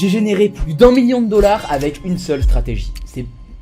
j'ai généré plus d'1 million de dollars avec une seule stratégie.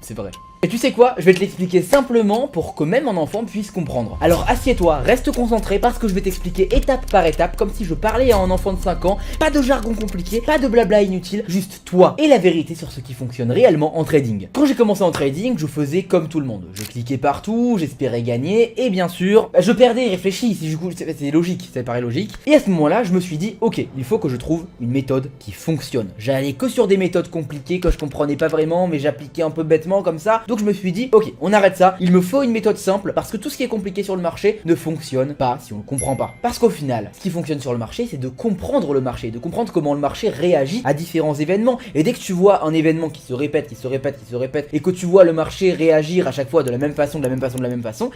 C'est vrai. Et tu sais quoi, je vais te l'expliquer simplement pour que même un enfant puisse comprendre. Alors assieds-toi, reste concentré parce que je vais t'expliquer étape par étape comme si je parlais à un enfant de 5 ans. Pas de jargon compliqué, pas de blabla inutile, juste toi et la vérité sur ce qui fonctionne réellement en trading. Quand j'ai commencé en trading, je faisais comme tout le monde. Je cliquais partout, j'espérais gagner et bien sûr, je perdais et réfléchis. Du coup, c'est logique, ça paraît logique. Et à ce moment-là, je me suis dit, ok, il faut que je trouve une méthode qui fonctionne. J'allais que sur des méthodes compliquées que je comprenais pas vraiment mais j'appliquais un peu bêtement comme ça. Donc je me suis dit, ok, on arrête ça, il me faut une méthode simple parce que tout ce qui est compliqué sur le marché ne fonctionne pas si on le comprend pas. Parce qu'au final, ce qui fonctionne sur le marché, c'est de comprendre le marché, de comprendre comment le marché réagit à différents événements. Et dès que tu vois un événement qui se répète, et que tu vois le marché réagir à chaque fois de la même façon,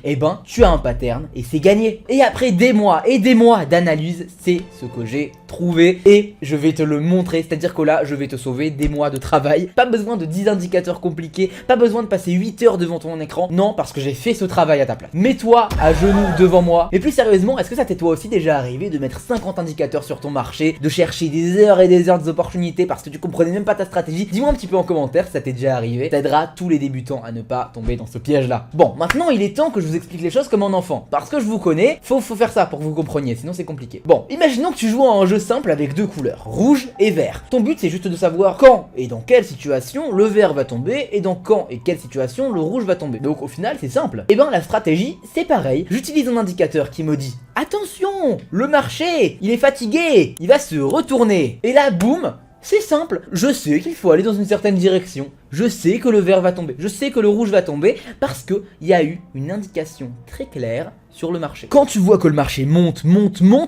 et ben tu as un pattern et c'est gagné. Et après des mois et des mois d'analyse, c'est ce que j'ai trouvé et je vais te le montrer, c'est-à-dire que là, je vais te sauver des mois de travail. Pas besoin de 10 indicateurs compliqués, pas besoin de passer 8 heures devant ton écran, non, parce que j'ai fait ce travail à ta place. Mets-toi à genoux devant moi. Mais plus sérieusement, est-ce que ça t'est toi aussi déjà arrivé de mettre 50 indicateurs sur ton marché, de chercher des heures et des heures d'opportunités parce que tu comprenais même pas ta stratégie? Dis-moi un petit peu en commentaire si ça t'est déjà arrivé, ça aidera tous les débutants à ne pas tomber dans ce piège-là. Bon, maintenant il est temps que je vous explique les choses comme un enfant, parce que je vous connais, faut faire ça pour que vous compreniez, sinon c'est compliqué. Bon, imaginons que tu joues à un jeu simple avec deux couleurs, rouge et vert. Ton but c'est juste de savoir quand et dans quelle situation le vert va tomber et dans quand et quelle situation le rouge va tomber. Donc au final c'est simple. Et ben la stratégie c'est pareil. J'utilise un indicateur qui me dit attention, le marché il est fatigué, il va se retourner. Et là boum, c'est simple, je sais qu'il faut aller dans une certaine direction. Je sais que le vert va tomber, je sais que le rouge va tomber parce que il y a eu une indication très claire sur le marché. Quand tu vois que le marché monte,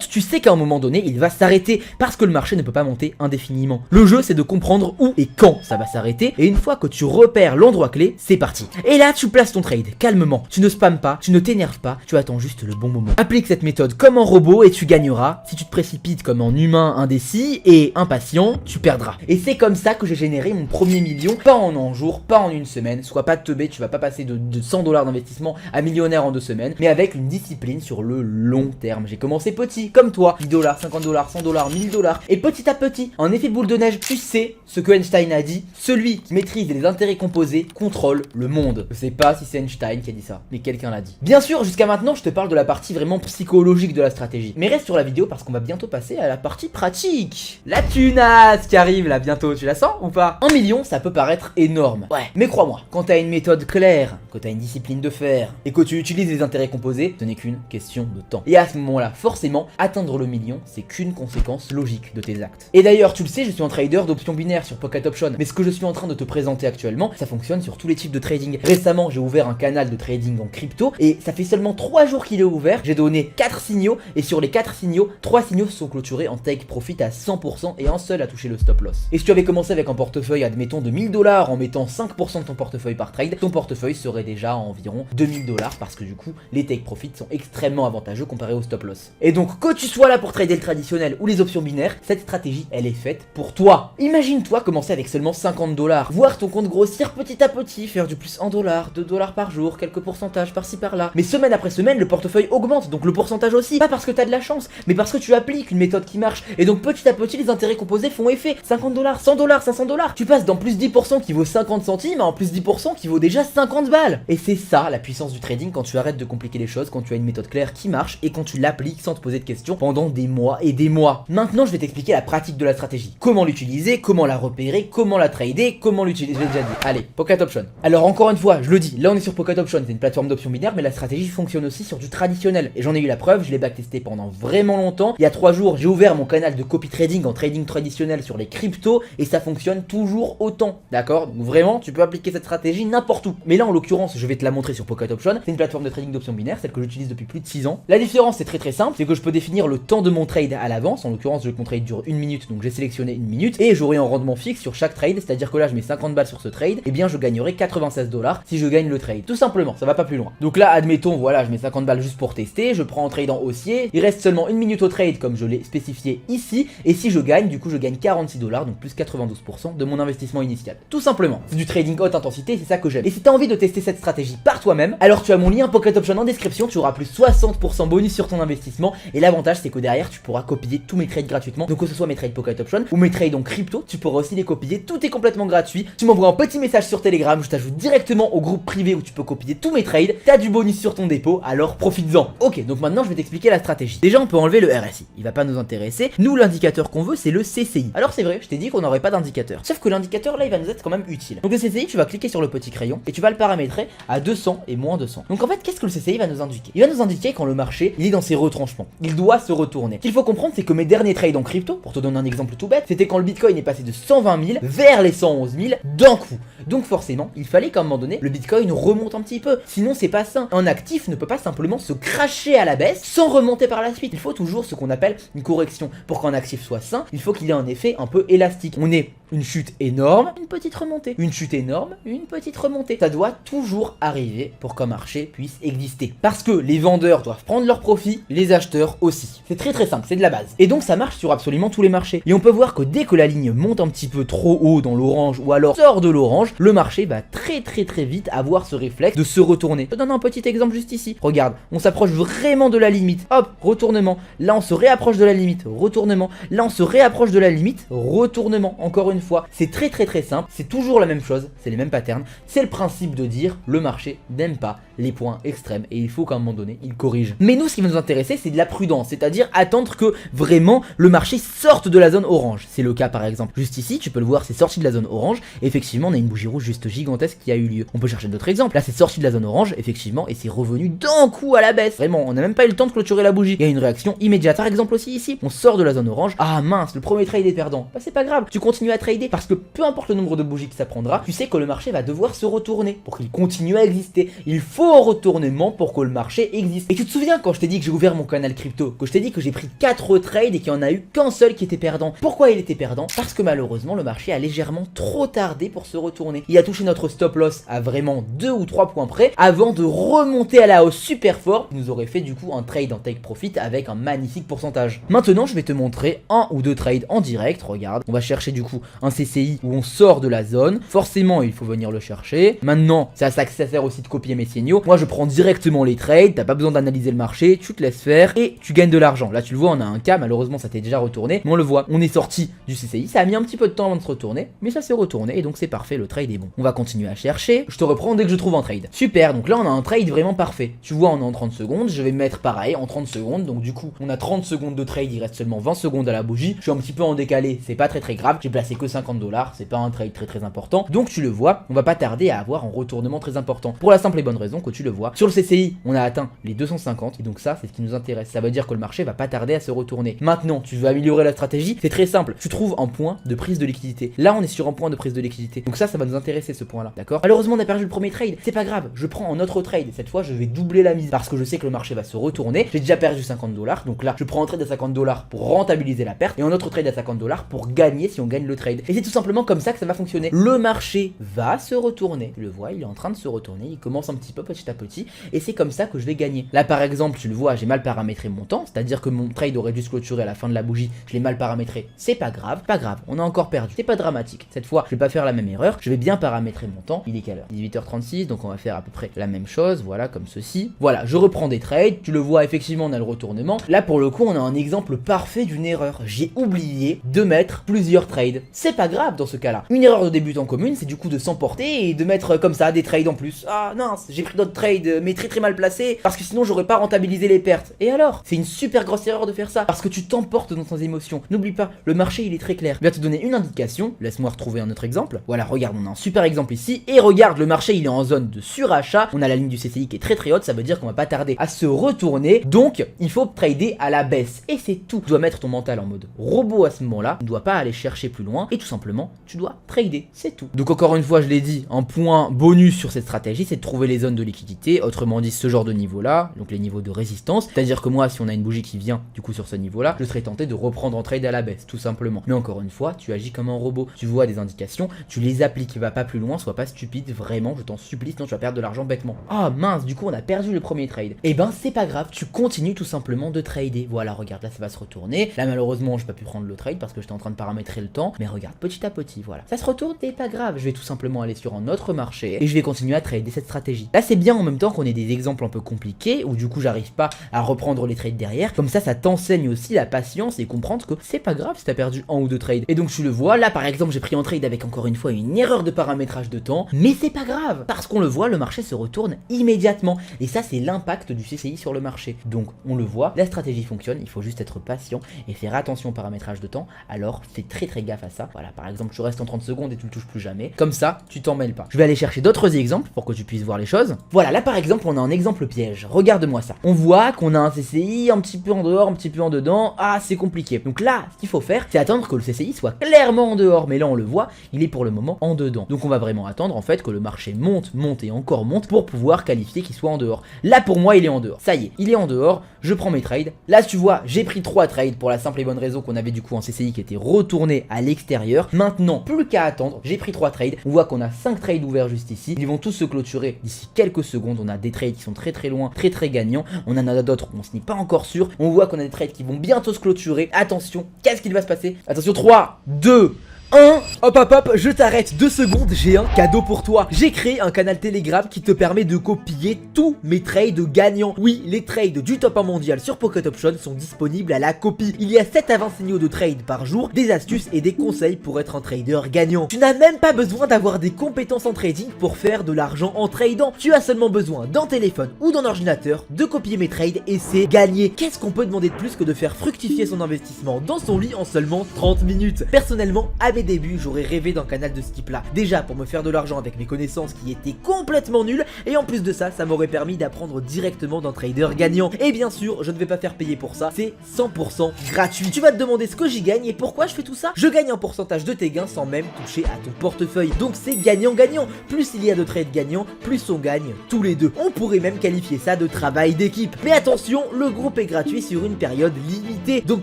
tu sais qu'à un moment donné, il va s'arrêter parce que le marché ne peut pas monter indéfiniment. Le jeu, c'est de comprendre où et quand ça va s'arrêter et une fois que tu repères l'endroit clé, c'est parti. Et là, tu places ton trade calmement. Tu ne spammes pas, tu ne t'énerves pas, tu attends juste le bon moment. Applique cette méthode comme un robot et tu gagneras. Si tu te précipites comme un humain indécis et impatient, tu perdras. Et c'est comme ça que j'ai généré mon premier million, pas en un jour, pas en une semaine. Sois pas teubé, tu vas pas passer de 100 $ d'investissement à millionnaire en 2 semaines, mais avec une discipline sur le long terme. J'ai commencé petit, comme toi, 10 $, 50 $, 100 $, 1000 $, et petit à petit, en effet boule de neige, tu sais ce que Einstein a dit, celui qui maîtrise les intérêts composés contrôle le monde. Je sais pas si c'est Einstein qui a dit ça, mais quelqu'un l'a dit. Bien sûr, jusqu'à maintenant, je te parle de la partie vraiment psychologique de la stratégie, mais reste sur la vidéo parce qu'on va bientôt passer à la partie pratique. La tunasse qui arrive là bientôt, tu la sens ou pas? 1 million, ça peut paraître énorme, ouais, mais crois-moi, quand t'as une méthode claire, que t'as une discipline de fer, et que tu utilises les intérêts composés, ce n'est qu'une question de temps. Et à ce moment-là, forcément, atteindre le million, c'est qu'une conséquence logique de tes actes. Et d'ailleurs, tu le sais, je suis un trader d'options binaires sur Pocket Option, mais ce que je suis en train de te présenter actuellement, ça fonctionne sur tous les types de trading. Récemment, j'ai ouvert un canal de trading en crypto, et ça fait seulement 3 jours qu'il est ouvert, j'ai donné 4 signaux, et sur les 4 signaux, 3 signaux se sont clôturés en take profit à 100%, et un seul a touché le stop loss. Et si tu avais commencé avec un portefeuille, admettons, de 1000 $ en mettant 5% de ton portefeuille par trade, ton portefeuille serait déjà à environ 2000 $, parce que du coup, les take profits sont extrêmement avantageux comparé au stop loss. Et donc que tu sois là pour trader le traditionnel ou les options binaires, cette stratégie elle est faite pour toi. Imagine-toi commencer avec seulement 50 $, voir ton compte grossir petit à petit, faire du plus 1 $, 2 $ par jour, quelques pourcentages par-ci par-là. Mais semaine après semaine le portefeuille augmente, donc le pourcentage aussi, pas parce que t'as de la chance, mais parce que tu appliques une méthode qui marche. Et donc petit à petit les intérêts composés font effet. 50 $, 100 $, 500 $, tu passes dans plus 10% qui vaut 50 centimes à en plus 10% qui vaut déjà 50 balles. Et c'est ça la puissance du trading quand tu arrêtes de compliquer les choses, quand tu as une méthode claire qui marche et quand tu l'appliques sans te poser de questions pendant des mois et des mois. Maintenant je vais t'expliquer la pratique de la stratégie. Comment l'utiliser, comment la repérer, comment la trader, comment l'utiliser, j'ai déjà dit. Allez, Pocket Option. Alors encore une fois, je le dis, là on est sur Pocket Option, c'est une plateforme d'options binaires, mais la stratégie fonctionne aussi sur du traditionnel. Et j'en ai eu la preuve, je l'ai backtesté pendant vraiment longtemps. Il y a 3 jours, j'ai ouvert mon canal de copy trading en trading traditionnel sur les cryptos et ça fonctionne toujours autant. D'accord? Donc vraiment, tu peux appliquer cette stratégie n'importe où. Mais là en l'occurrence, je vais te la montrer sur Pocket Option. C'est une plateforme de trading d'options binaires, celle que j'utilise depuis plus de 6 ans. La différence c'est très simple, c'est que je peux définir le temps de mon trade à l'avance. En l'occurrence, je veux que mon trade dure 1 minute, donc j'ai sélectionné 1 minute et j'aurai un rendement fixe sur chaque trade, c'est-à-dire que là je mets 50 balles sur ce trade, et bien je gagnerai 96 $ si je gagne le trade. Tout simplement, ça va pas plus loin. Donc là, admettons, voilà, je mets 50 balles juste pour tester, je prends un trade en haussier, il reste seulement 1 minute au trade comme je l'ai spécifié ici, et si je gagne, du coup je gagne 46 $, donc plus 92% de mon investissement initial. Tout simplement. simplement. C'est du trading haute intensité, c'est ça que j'aime. Et si t'as envie de tester cette stratégie par toi-même, alors tu as mon lien Pocket Option en description, tu auras plus 60% bonus sur ton investissement. Et l'avantage c'est que derrière tu pourras copier tous mes trades gratuitement. Donc que ce soit mes trades Pocket Option ou mes trades en crypto, tu pourras aussi les copier, tout est complètement gratuit. Tu m'envoies un petit message sur Telegram, je t'ajoute directement au groupe privé où tu peux copier tous mes trades. T'as du bonus sur ton dépôt, alors profites-en. Ok, donc maintenant je vais t'expliquer la stratégie. Déjà on peut enlever le RSI, il va pas nous intéresser. Nous l'indicateur qu'on veut c'est le CCI. Alors c'est vrai, je t'ai dit qu'on n'aurait pas d'indicateur. Sauf que l'indicateur là il va nous être quand même utile. Donc le CCI tu vas cliquer sur le petit crayon et tu vas le paramétrer à 200 et moins 200. Donc en fait qu'est-ce que le CCI va nous indiquer? Il va nous indiquer quand le marché il est dans ses retranchements. Il doit se retourner. Ce qu'il faut comprendre c'est que mes derniers trades en crypto, pour te donner un exemple tout bête, c'était quand le Bitcoin est passé de 120 000 vers les 111 000 d'un coup. Donc forcément il fallait qu'à un moment donné le Bitcoin remonte un petit peu. Sinon c'est pas sain. Un actif ne peut pas simplement se cracher à la baisse sans remonter par la suite. Il faut toujours ce qu'on appelle une correction. Pour qu'un actif soit sain, il faut qu'il ait un effet un peu élastique. On est une chute énorme, une petite remontée. Une chute énorme, une petite remontée. Ça doit toujours arriver pour qu'un marché puisse exister. Parce que les vendeurs doivent prendre leur profit, les acheteurs aussi. C'est très très simple, c'est de la base. Et donc ça marche sur absolument tous les marchés. Et on peut voir que dès que la ligne monte un petit peu trop haut dans l'orange ou alors sort de l'orange, le marché va très vite avoir ce réflexe de se retourner. Je te donne un petit exemple juste ici. Regarde, on s'approche vraiment de la limite. Hop, retournement. Là on se réapproche de la limite, retournement. Là on se réapproche de la limite, retournement. Encore une fois, c'est très simple, c'est toujours la même chose, c'est les mêmes patterns. C'est le principe de dire le marché n'aime pas les points extrêmes et il faut qu'à un moment donné il corrige. Mais nous ce qui va nous intéresser c'est de la prudence, c'est-à-dire attendre que vraiment le marché sorte de la zone orange. C'est le cas par exemple juste ici, tu peux le voir, c'est sorti de la zone orange. Effectivement on a une bougie rouge juste gigantesque qui a eu lieu. On peut chercher d'autres exemples. Là c'est sorti de la zone orange effectivement et c'est revenu d'un coup à la baisse. Vraiment on n'a même pas eu le temps de clôturer la bougie. Il y a une réaction immédiate. Par exemple aussi ici, on sort de la zone orange. Ah mince, le premier trade est perdant. Bah c'est pas grave, tu continues à trader parce que peu importe le nombre de bougies que ça prendra, tu sais que le marché va devoir se retourner pour qu'il continue à exister. Il faut un retournement pour que le marché existe. Et tu te souviens quand je t'ai dit que j'ai ouvert mon canal crypto, que je t'ai dit que j'ai pris 4 trades et qu'il n'y en a eu qu'un seul qui était perdant. Pourquoi il était perdant? Parce que malheureusement le marché a légèrement trop tardé pour se retourner. Il a touché notre stop loss à vraiment 2 ou 3 points près avant de remonter à la hausse super fort. Il nous aurait fait du coup un trade en take profit avec un magnifique pourcentage. Maintenant je vais te montrer un ou deux trades en direct. Regarde, on va chercher du coup un CCI où on sort de la zone. Forcément il faut venir le chercher. Maintenant ça sert aussi de copier mes signaux. Moi je prends directement les trades, t'as pas besoin d'analyser le marché, tu te laisses faire et tu gagnes de l'argent. Là tu le vois, on a un cas, malheureusement ça t'est déjà retourné, mais on le voit, on est sorti du CCI, ça a mis un petit peu de temps avant de se retourner, mais ça s'est retourné et donc c'est parfait, le trade est bon. On va continuer à chercher, je te reprends dès que je trouve un trade. Super, donc là on a un trade vraiment parfait. Tu vois on est en 30 secondes, je vais mettre pareil en 30 secondes, donc du coup on a 30 secondes de trade, il reste seulement 20 secondes à la bougie. Je suis un petit peu en décalé, c'est pas très grave, j'ai placé que 50 $, c'est pas un trade très important. Donc tu le vois, on va pas tarder à avoir un retournement très important. Pour la simple et bonne raison que tu le vois, sur le CCI, on a atteint les 250 et donc ça c'est ce qui nous intéresse. Ça veut dire que le marché va pas tarder à se retourner. Maintenant, tu veux améliorer la stratégie, c'est très simple. Tu trouves un point de prise de liquidité. Là, on est sur un point de prise de liquidité. Donc ça va nous intéresser ce point-là, d'accord? Malheureusement, on a perdu le premier trade. C'est pas grave, je prends un autre trade. Cette fois, je vais doubler la mise parce que je sais que le marché va se retourner. J'ai déjà perdu 50 $. Donc là, je prends un trade à 50 $ pour rentabiliser la perte et un autre trade à 50 $ pour gagner si on gagne le trade. Et c'est tout simplement comme ça que ça va fonctionner. Le marché va se retourner. Tu le vois, il est en train de se retourner. Il commence un petit peu petit à petit et c'est comme ça que je vais gagner. Là, par exemple, tu le vois, j'ai mal paramétré mon temps, c'est-à-dire que mon trade aurait dû se clôturer à la fin de la bougie. Je l'ai mal paramétré. C'est pas grave, on a encore perdu. C'est pas dramatique. Cette fois, je vais pas faire la même erreur. Je vais bien paramétrer mon temps. Il est quelle heure? 18h36, donc on va faire à peu près la même chose. Voilà, comme ceci. Voilà, je reprends des trades. Tu le vois, effectivement, on a le retournement. Là, pour le coup, on a un exemple parfait d'une erreur. J'ai oublié de mettre plusieurs trades. C'est pas grave dans ce cas-là. Une erreur de débutant commune, c'est du coup de s'emporter et de mettre comme ça des trades en plus. Ah mince, j'ai pris d'autres trades, mais très mal placés, parce que sinon j'aurais pas rentabilisé les pertes. Et alors? C'est une super grosse erreur de faire ça, parce que tu t'emportes dans tes émotions. N'oublie pas, le marché il est très clair. Il va te donner une indication. Laisse-moi retrouver un autre exemple. Voilà, regarde, on a un super exemple ici. Et regarde, le marché il est en zone de surachat. On a la ligne du CCI qui est très haute, ça veut dire qu'on va pas tarder à se retourner. Donc, il faut trader à la baisse. Et c'est tout. Tu dois mettre ton mental en mode robot à ce moment-là. Tu ne dois pas aller chercher plus loin. Et tout simplement, tu dois trader. C'est tout. Donc encore une fois, je l'ai dit, un point bonus sur cette stratégie, c'est de trouver les zones de liquidité. Autrement dit, ce genre de niveau-là, donc les niveaux de résistance. C'est-à-dire que moi, si on a une bougie qui vient du coup sur ce niveau-là, je serais tenté de reprendre en trade à la baisse, tout simplement. Mais encore une fois, tu agis comme un robot. Tu vois des indications, tu les appliques. Va pas plus loin, sois pas stupide, vraiment, je t'en supplie, sinon tu vas perdre de l'argent bêtement. Ah mince, du coup on a perdu le premier trade. Et ben c'est pas grave, tu continues tout simplement de trader. Voilà, regarde, là ça va se retourner. Là malheureusement, j'ai pas pu prendre le trade parce que j'étais en train de paramétrer le temps. Mais regarde, petit à petit, voilà. Ça se retourne c'est pas grave, je vais tout simplement aller sur un autre marché et je vais continuer à trader cette stratégie. Là c'est bien en même temps qu'on ait des exemples un peu compliqués où du coup j'arrive pas à reprendre les trades derrière, comme ça t'enseigne aussi la patience et comprendre que c'est pas grave si t'as perdu un ou deux trades. Et donc tu le vois, là par exemple j'ai pris un trade avec encore une fois une erreur de paramétrage de temps, mais c'est pas grave, parce qu'on le voit, le marché se retourne immédiatement, et ça c'est l'impact du CCI sur le marché. Donc on le voit, la stratégie fonctionne, il faut juste être patient et faire attention au paramétrage de temps, alors fais très gaffe à ça. Voilà, par exemple tu restes en 30 secondes et tu le touches plus jamais, comme ça tu t'en mêles pas. Je vais aller chercher d'autres exemples pour que tu puisses voir les choses. Voilà, là par exemple on a un exemple piège, regarde-moi ça. On voit qu'on a un CCI un petit peu en dehors, un petit peu en dedans, ah c'est compliqué. Donc là, ce qu'il faut faire, c'est attendre que le CCI soit clairement en dehors, mais là on le voit, il est pour le moment en dedans. Donc on va vraiment attendre en fait que le marché monte et encore monte pour pouvoir qualifier qu'il soit en dehors. Là pour moi il est en dehors, ça y est, il est en dehors, je prends mes trades. Là tu vois, j'ai pris 3 trades pour la simple et bonne raison qu'on avait du coup un CCI qui était retourné à l'extérieur. Maintenant, plus qu'à attendre, j'ai pris 3 trades, on voit qu'on a 5 trades ouverts juste ici, ils vont tous se clôturer d'ici quelques secondes. On a des trades qui sont très loin, très gagnants, on en a d'autres où on se n'est pas encore sûr, on voit qu'on a des trades qui vont bientôt se clôturer. Attention, qu'est-ce qu'il va se passer? Attention, 3, 2, 1, hop, je t'arrête 2 secondes, j'ai un cadeau pour toi. J'ai créé un canal Telegram qui te permet de copier tous mes trades gagnants. Oui, les trades du top 1 mondial sur Pocket Option sont disponibles à la copie. Il y a 7 à 20 signaux de trade par jour, des astuces et des conseils pour être un trader gagnant. Tu n'as même pas besoin d'avoir des compétences en trading pour faire de l'argent en tradant. Tu as seulement besoin d'un téléphone ou d'un ordinateur, de copier mes trades et c'est gagné. Qu'est-ce qu'on peut demander de plus que de faire fructifier son investissement dans son lit en seulement 30 minutes? Personnellement, à mes débuts, j'aurais rêvé d'un canal de ce type là. Déjà pour me faire de l'argent avec mes connaissances qui étaient complètement nulles, et en plus de ça, ça m'aurait permis d'apprendre directement d'un trader gagnant. Et bien sûr, je ne vais pas faire payer pour ça, c'est 100% gratuit. Tu vas te demander ce que j'y gagne et pourquoi je fais tout ça? Je gagne un pourcentage de tes gains sans même toucher à ton portefeuille. Donc c'est gagnant-gagnant. Plus il y a de trades gagnants, plus on gagne tous les deux. On pourrait même qualifier ça de travail d'équipe. Mais attention, le groupe est gratuit sur une période limitée. Donc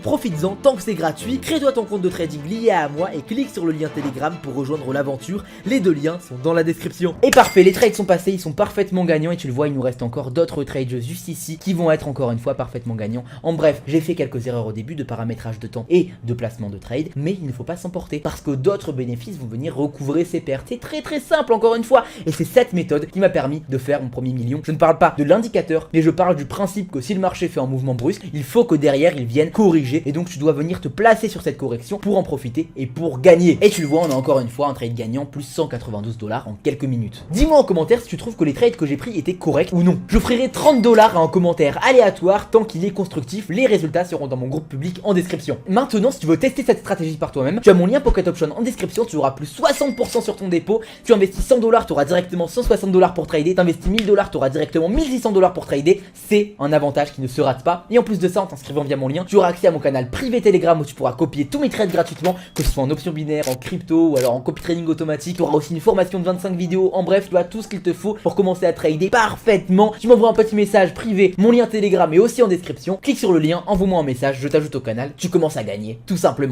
profites-en tant que c'est gratuit. Crée-toi ton compte de trading lié à moi et clique sur le lien Telegram pour rejoindre l'aventure. Les 2 liens sont dans la description. Et parfait, les trades sont passés, ils sont parfaitement gagnants et tu le vois, il nous reste encore d'autres trades juste ici qui vont être encore une fois parfaitement gagnants. En bref, j'ai fait quelques erreurs au début de paramétrage de temps et de placement de trade, mais il ne faut pas s'emporter parce que d'autres bénéfices vont venir recouvrer ces pertes. C'est très simple encore une fois et c'est cette méthode qui m'a permis de faire mon premier million. Je ne parle pas de l'indicateur, mais je parle du principe que si le marché fait un mouvement brusque, il faut que derrière il vienne corriger et donc tu dois venir te placer sur cette correction pour en profiter et pour gagner. Et tu le vois, on a encore une fois un trade gagnant plus 192 $ en quelques minutes. Dis-moi en commentaire si tu trouves que les trades que j'ai pris étaient corrects ou non. J'offrirai 30 $ à un commentaire aléatoire tant qu'il est constructif. Les résultats seront dans mon groupe public en description. Maintenant, si tu veux tester cette stratégie par toi-même, tu as mon lien Pocket Option en description, tu auras plus 60% sur ton dépôt. Tu investis 100 $, tu auras directement 160 $ pour trader. Tu investis 1000 $, tu auras directement 1600 $ pour trader. C'est un avantage qui ne se rate pas. Et en plus de ça, en t'inscrivant via mon lien, tu auras accès à mon canal privé Telegram où tu pourras copier tous mes trades gratuitement, que ce soit en options binaires, en crypto ou alors en copy trading automatique. Tu auras aussi une formation de 25 vidéos. En bref, tu as tout ce qu'il te faut pour commencer à trader parfaitement. Tu m'envoies un petit message privé, mon lien Telegram est aussi en description. Clique sur le lien, envoie-moi un message, je t'ajoute au canal, tu commences à gagner tout simplement.